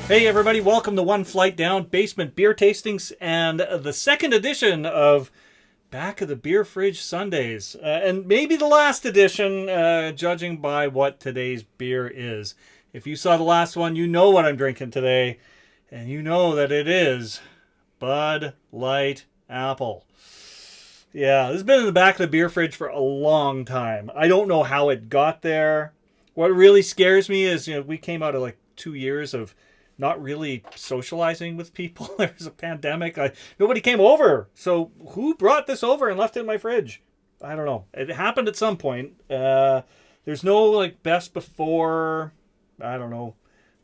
Hey everybody, welcome to One Flight Down Basement Beer Tastings and the second edition of Back of the Beer Fridge Sundays. And maybe the last edition, judging by what today's beer is. If you saw the last one, you know what I'm drinking today. And you know that it is Bud Light Apple. Yeah, this has been in the back of the beer fridge for a long time. I don't know how it got there. What really scares me is, we came out of like 2 years of not really socializing with people. There was a pandemic. Nobody came over. So who brought this over and left it in my fridge? I don't know. It happened at some point. There's no best before. I don't know.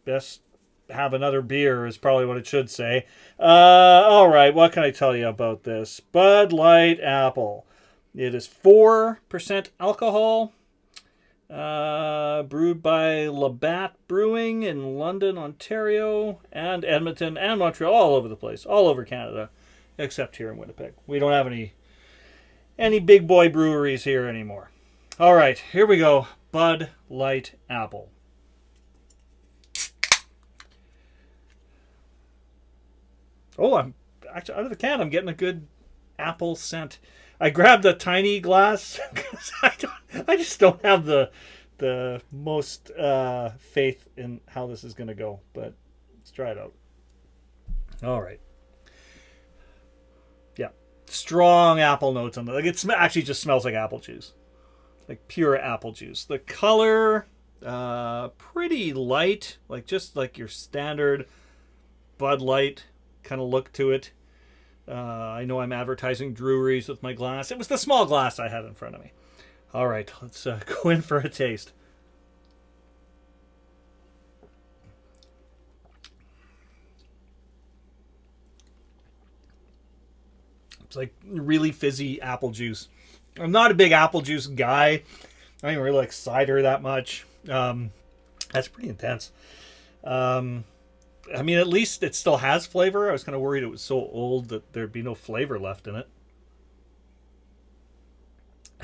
Best have another beer is probably what it should say. All right. What can I tell you about this? Bud Light Apple. It is 4% alcohol. Brewed by Labatt Brewing in London, Ontario, and Edmonton, and Montreal, all over the place, all over Canada, except here in Winnipeg. We don't have any big boy breweries here anymore. All right, here we go. Bud Light Apple. Oh, I'm actually out of the can. I'm getting a good apple scent. I grabbed a tiny glass because I just don't have the most faith in how this is going to go. But let's try it out. All right. Yeah. Strong apple notes on it. It actually just smells like apple juice. Like pure apple juice. The color, pretty light. Just like your standard Bud Light kind of look to it. I know I'm advertising breweries with my glass. It was the small glass I had in front of me. All right, let's go in for a taste. It's like really fizzy apple juice. I'm not a big apple juice guy. I don't even really like cider that much. That's pretty intense. I mean, at least it still has flavor. I was kind of worried it was so old that there'd be no flavor left in it.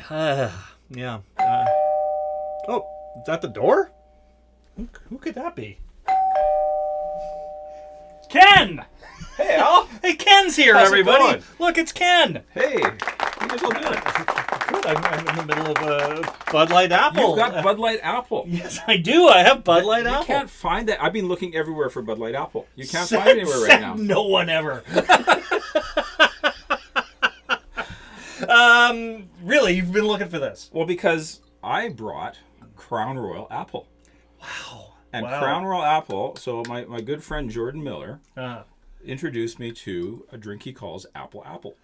Yeah. Oh, is that the door? Who could that be? Ken! Hey, Al! Hey, Ken's here, How's everybody! it going? Look, it's Ken! Hey, how you guys all doing? Good, I'm in the middle of a Bud Light Apple. You've got Bud Light Apple. Yes, I do. I have Bud Light Apple. You can't find that. I've been looking everywhere for Bud Light Apple. You can't find it anywhere right now. No one ever. Really, you've been looking for this? Well, because I brought Crown Royal Apple. Wow. And Crown Royal Apple, so my good friend Jordan Miller introduced me to a drink he calls Apple Apple.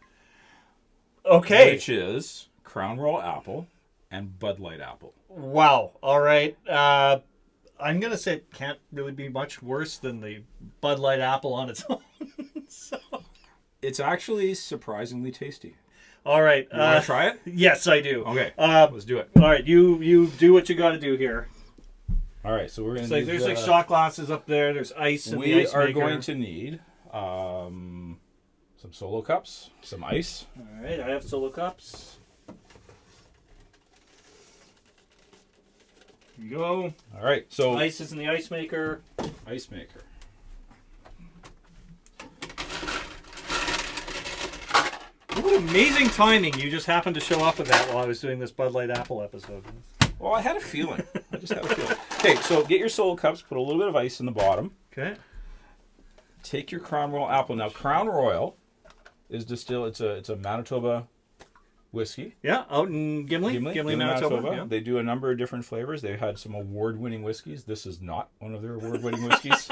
Okay. Which is Crown Royal Apple and Bud Light Apple. Wow. All right. I'm going to say it can't really be much worse than the Bud Light Apple on its own. So. It's actually surprisingly tasty. All right. You want to try it? Yes, I do. Okay. Let's do it. All right. You do what you got to do here. All right. So we're going to there's shot glasses up there. There's ice in the ice maker. We are going to need some Solo cups, some ice. All right. I have Solo cups. Here you go. All right. So ice is in the ice maker. Ice maker. What amazing timing. You just happened to show up with that while I was doing this Bud Light Apple episode. Well, I had a feeling. I just had a feeling. Okay, so get your Solo cups, put a little bit of ice in the bottom. Okay. Take your Crown Royal Apple. Now, Crown Royal is distilled. It's a Manitoba whiskey. Yeah, out in Gimli, Manitoba. Yeah. They do a number of different flavors. They've had some award-winning whiskeys. This is not one of their award-winning whiskeys.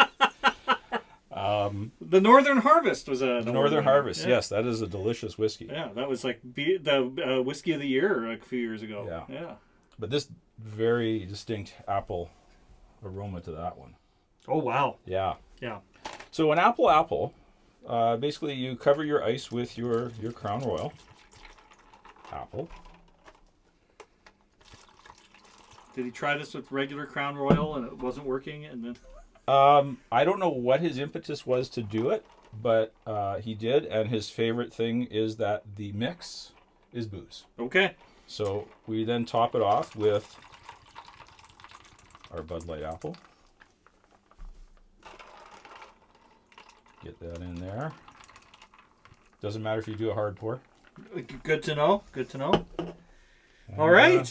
The Northern Harvest was a Northern Harvest. Yeah. Yes, that is a delicious whiskey. Yeah, that was like the whiskey of the year a few years ago. Yeah. But this very distinct apple aroma to that one. Oh wow. Yeah. Yeah. So an apple, basically you cover your ice with your Crown Royal apple. Did he try this with regular Crown Royal and it wasn't working, and then? I don't know what his impetus was to do it, but he did, and his favorite thing is that the mix is booze. Okay. So we then top it off with our Bud Light Apple. Get that in there. Doesn't matter if you do a hard pour. Good to know. Good to know. And, All right.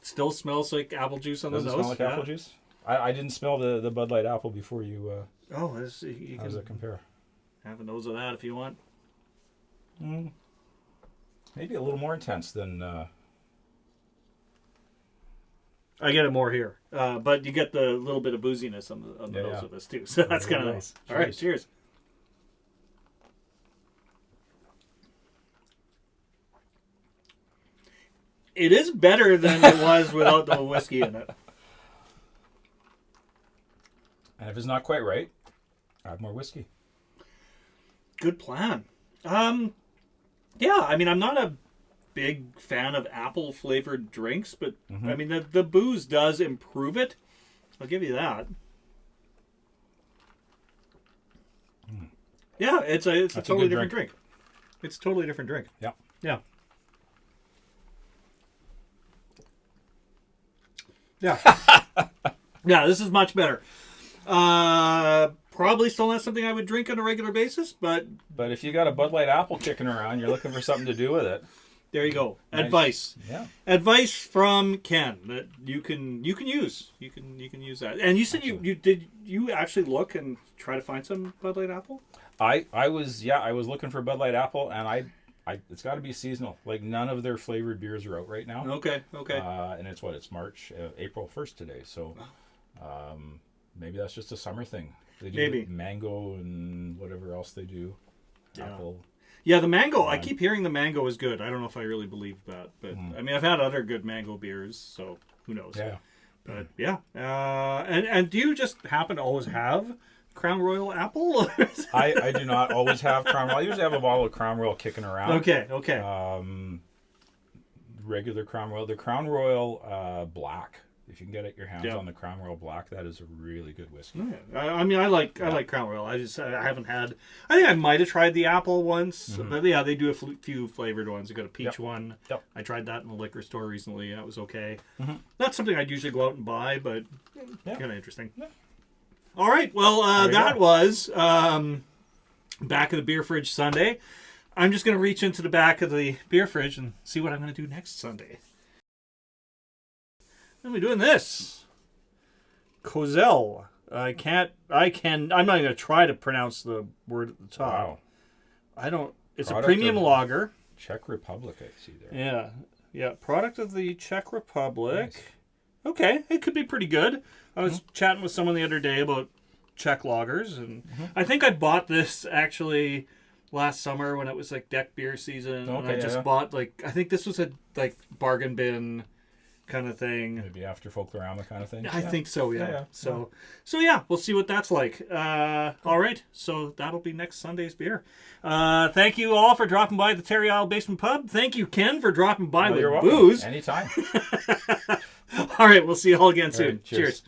Still smells like apple juice on the does nose. It smell like apple juice? I didn't smell the Bud Light apple before you. Oh, how does it compare? Have a nose of that if you want. Maybe a little more intense than. I get it more here, but you get the little bit of booziness on the nose of this too, so that's kind of nice. All right, cheers. It is better than it was without the whiskey in it. And if it's not quite right, add more whiskey. Good plan. Yeah, I mean, I'm not a big fan of apple flavored drinks, but I mean the booze does improve it. I'll give you that. Yeah, it's a totally different drink. It's a totally different drink. Yeah. Yeah. Yeah. Yeah, this is much better. Probably still not something I would drink on a regular basis, but if you got a Bud Light apple kicking around, you're looking for something to do with it. There you go. Nice. Advice. Yeah. Advice from Ken that you can use. You can use that. And you said you actually look and try to find some Bud Light apple? I was looking for Bud Light apple, and I it's got to be seasonal. Like, none of their flavored beers are out right now. Okay. And it's March, April 1st today. So maybe that's just a summer thing. They do mango and whatever else they do. Yeah. Apple. Yeah, the mango. I keep hearing the mango is good. I don't know if I really believe that, but I mean, I've had other good mango beers, so who knows? Yeah. But yeah. And do you just happen to always have Crown Royal apple? I do not always have Crown Royal. I usually have a bottle of Crown Royal kicking around. Okay. Regular Crown Royal. The Crown Royal Black. If you can get your hands on the Crown Royal Black, that is a really good whiskey. Yeah. I mean, I like Crown Royal. I haven't had. I think I might have tried the apple once, but yeah, they do a few flavored ones. They got a peach one. Yep. I tried that in the liquor store recently. That was okay. Not something I'd usually go out and buy, but kind of interesting. Yeah. All right. Well, that was Back of the Beer Fridge Sunday. I'm just going to reach into the back of the beer fridge and see what I'm going to do next Sunday. I'm going to be doing this. Kozel. I'm not even going to try to pronounce the word at the top. Wow. It's a premium lager. Czech Republic, I see there. Yeah. Yeah. Product of the Czech Republic. Nice. Okay. It could be pretty good. I was chatting with someone the other day about Czech lagers, and I think I bought this actually last summer when it was like deck beer season. Okay, and I just bought I think this was a bargain bin kind of thing. Maybe after Folklorama kind of thing. I think so, yeah. So yeah, we'll see what that's like. All right, so that'll be next Sunday's beer. Thank you all for dropping by the Terry Isle Basement Pub. Thank you, Ken, for dropping by with you're booze. welcome. Anytime. All right, we'll see you all again soon. Right, cheers. Cheers.